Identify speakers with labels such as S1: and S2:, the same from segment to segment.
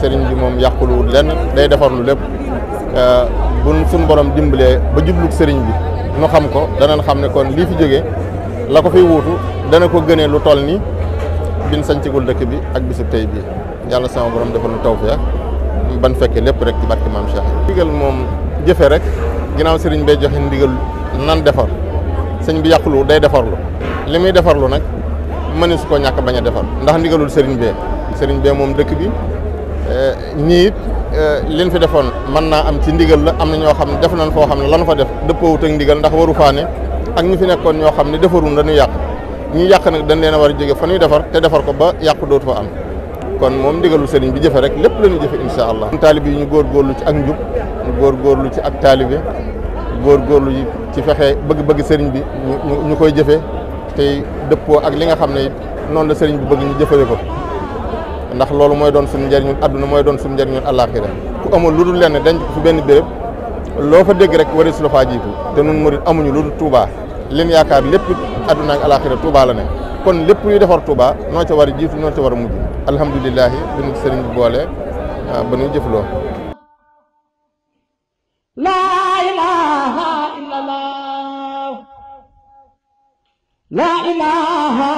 S1: sëriñ bi moom yàquluwul lenn day defar lu lépp bu suñ borom dimbalee ba jublug sëriñ bi nu xam ko danañ xam ne kon lii fi jógee la ko fiy wuutu dana ko gënee lu toll ni bin sañcigul dëkk bi ak bisub tey bi yàlla sama borom defal nu tawfeex ban fekkee lépp rek ci barke maam Cheikh. ndigal moom jëfe rek ginnaaw sëriñ bay joxe ndigal nan defar sëñ bi yàqulu day defarlu li muy defarlu nag mëni su ko ñàkk bañ a defar ndax ndigalul sëriñ bee moom dëkk bi ñii it liñ fi defoon mën naa am ci ndigal la am na ñoo xam ne def nañ foo xam ne lan fa def dëppoowut ak ndigal ndax waru faane ak ñi fi nekkoon ñoo xam ne defarun dañuy yàq ñi yàq nag dañ leen a war a jóge fa ñuy defar te defar ko ba yàqu dootu fa am kon moom ndigalul sëriñ bi jëfe rek lépp la ñuy jëfe insha allah taalibe yi ñu góorgóorlu ci ak njub ñu góorgóorlu ci ak taalibe góorgóorlu ci fexe bëgg-bëgg sëriñ bi ñu koy jëfe tey dëppoo ak li nga xam ne it noonu la sëriñ bi bëgg ñu jëfale ko ndax loolu mooy doon suñu njëriñu àdduna mooy doon suñu njëriñu àllaaxira ku amul lu dul lenn denc ko fi benn béréb loo fa dégg rek waris la faa jiitu te nun murid amuñu lu dul Touba leen yaakaar lépp àdduna ak àllaaxira Touba la ne kon lépp luy defar Touba noo ca war a jiitu noo ca war a mujj alhamdulilahi biñu sëriñ bi boole ba ñuy jëfloo
S2: laa ilaaha illallah laa ilaaha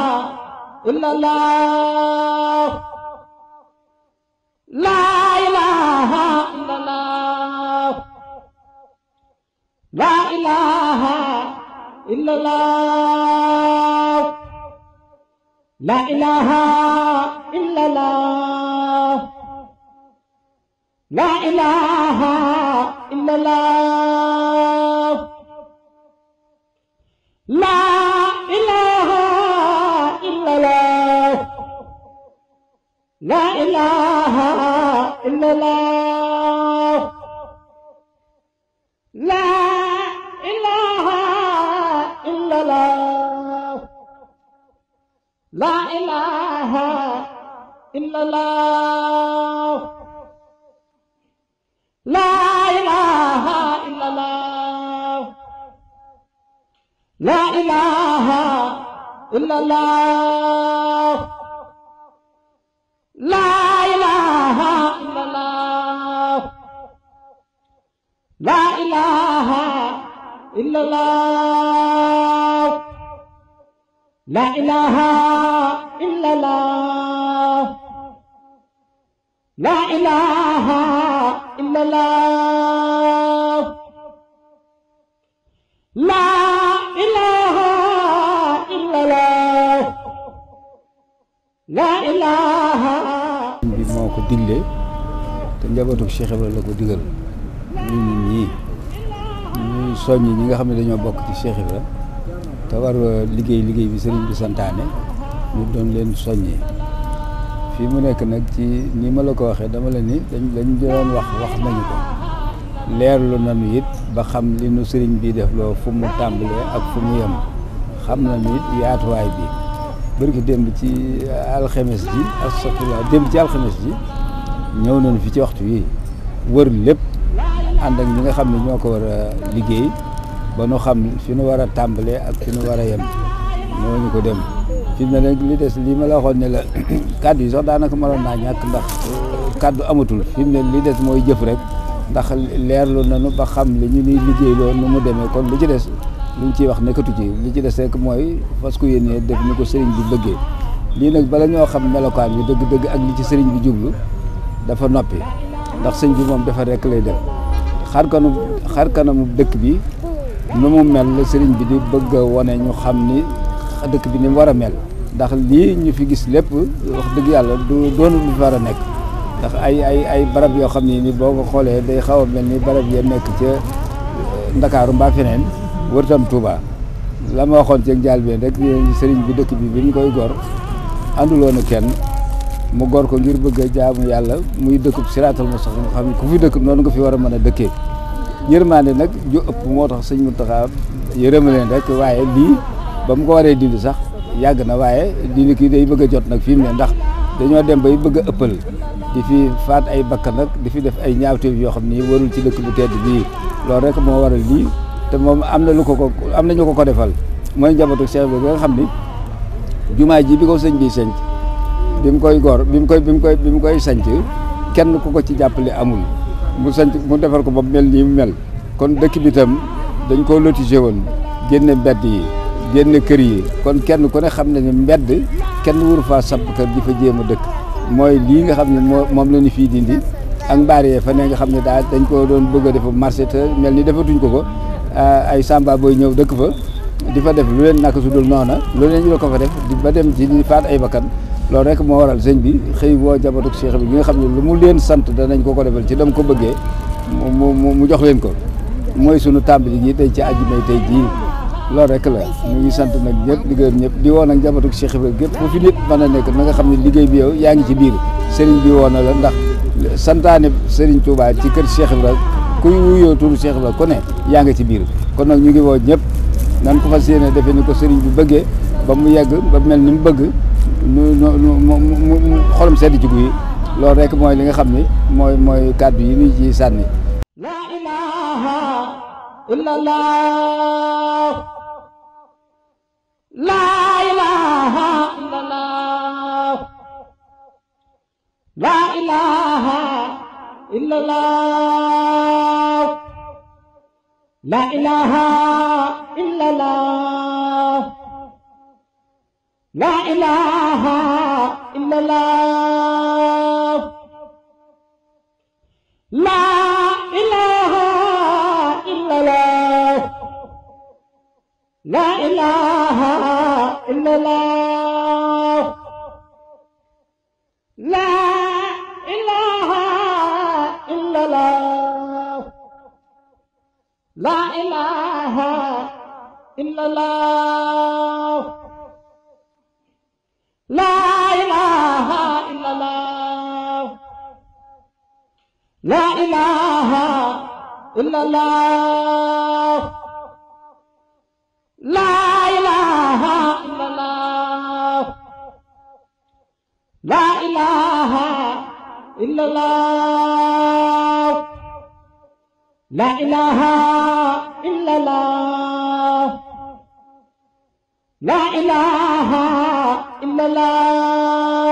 S2: illallah laa ilaaha illallah laa ilaaha illallah laa ilaaha illallah laa ilaaha illallah laa ilaaha illallah laa ilaaha illallah laa ilaaha illallah laa ilaaha illallah laa ilaaha illallah laa ilaaha illallah laa ilaaha illallah laa ilaaha illallah laa ilaaha illallah laa ilaaha illallah laa ilaaha illallah laa ilaaha
S3: bi moo ko digle te njabootu Cheikh Ibrahima la ko digal ñun ñii ñuy soññi ñi nga xam ne dañoo bokk ci Cheikh Ibrahima te war liggéey bi sëriñ bi santaane ñu doon leen soññee fii mu nekk nag ci ni ma la ko waxee dama la ni dañ doon wax nañu ko leerlu nañu it ba xam li nu sëriñ bi def loo fu mu tàmbalee ak fu mu yem xam nañu it yaatuwaay bi bërki démb ci alxames ji astafurlah démb ci alxames ji ñëw nañu fi ci waxtu yi wër lépp ànd ak ñi nga xam ne ñoo ko war a liggéey ba nu xam fi nu war a tàmbalee ak fi nu war a yem moo ñu ko dem fi mu ne nag li des lii ma la waxoon ne la kàddu yi sax daanaka mënoon naa ñàkk ndax kàddu amatul fi mu ne li des mooy jëf rek ndax leerlu nañu ba xam li ñu nuy liggéey loolu nu mu demee kon li ci des luñ ciy wax nekkatu ci li ci des rek mooy parce que yéen def ni ko sëriñ bi bëggee lii nag bala ñoo xam melokaan bi dëgg-dëgg ak li ci sëriñ bi jublu dafa noppi ndax sëñ bi moom dafa rek lay def xar kanamu dëkk bi nu mu mel la sëriñ bi di bëgg a wane ñu xam ni dëkk bi ni mu war a mel ndax lii ñu fi gis lépp wax dëgg yàlla du doonul lu fi war a nekk ndax ay barab yoo xam ne ni boo ko xoolee day xaw a mel ni barab ya nekk ca Ndakaaru mbaa feneen wërtam Touba la ma waxoon ci jaal bi rek sëriñ bi dëkk bi ñu koy gor ànduloon kenn mu gor ko ngir bëgg a jaamu yàlla muy dëkkub siraatal mustaqim nga xam ne ku fi dëkk noonu nga fi war a mën a dëkkee yërmande nag ju ëpp moo tax sëñ Mountakha yërëma leen rek waaye lii ba mu ko waree dindi sax yàgg na waaye dindi kii day bëgg a jot nag fi mu ne ndax dañoo dem bay bëgg a ëppal di fi faat ay bakkan nag di fi def ay ñaawteef yoo xam ni warul ci dëkk bu tedd bii loolu rek moo waral lii te moom am na ñu ko defal mooy njabootu Cheikh bi nga xam ni jumaa ji bi ko sëñ bi sanc bi mu koy sanc kenn ku ko ci jàppale amul mu defar ko ba mel nii mu mel kon dëkk bi tam dañ koo lotissé woon génne mbedd yi génne kër yi kon kenn ku ne xam ne ni mbedd kenn wuru faa samp kër di fa jéem a dëkk mooy lii nga xam ne moom la ñu fii dindi ak mbaar yee fa ne nga xam ne dañ ko doon bëgg a def marché te mel ni defatuñ ko ay samba booy ñëw dëkk fa di fa def lu leen naka su dul noona lu leen ñu la ko fa def di ba dem ci di faat ay bakkan loolu rek moo waral sëñ bi xëy woo jabatu Cheikh bi nga xam ne lu mu leen sant danañ ko defal ci dam ko bëggee mu jox leen ko mooy sunu tàmbali gi tey ci àjjuma tey jii loolu rek la ñu ngi sant nag ñëpp di gërëm ñëpp di woo nag jabatu Cheikh bi gépp fu fi nit mën a nekk na nga xam ne liggéey bi yow yaa ngi ci biir sëriñ bi woo na la ndax santaane sëriñ Touba ci kër Cheikh Ibra kuy wuyoo turu Cheikh Ibra ku ne yaa ngi ci biir kon nag ñu ngi woo ñëpp nan ko fas yéene defe ni ko sëriñ bi bëggee ba mu yegg ba mel ni mu bëgg mu xolam sedd ci guy loolu rek mooy li nga xam ni mooy kàddu yi ñu ci sànni.
S2: La ilaha illallah la ilaha illallah la ilaha illallah la ilaha illallah la ilaha illallah la ilaha illallah la ilaha illallah la ilaha illallah la ilaha illallah la ilaha illallah la ilaha illallah la ilaha illallah la ilaha illallah la ilaha illallah la ilaha illallah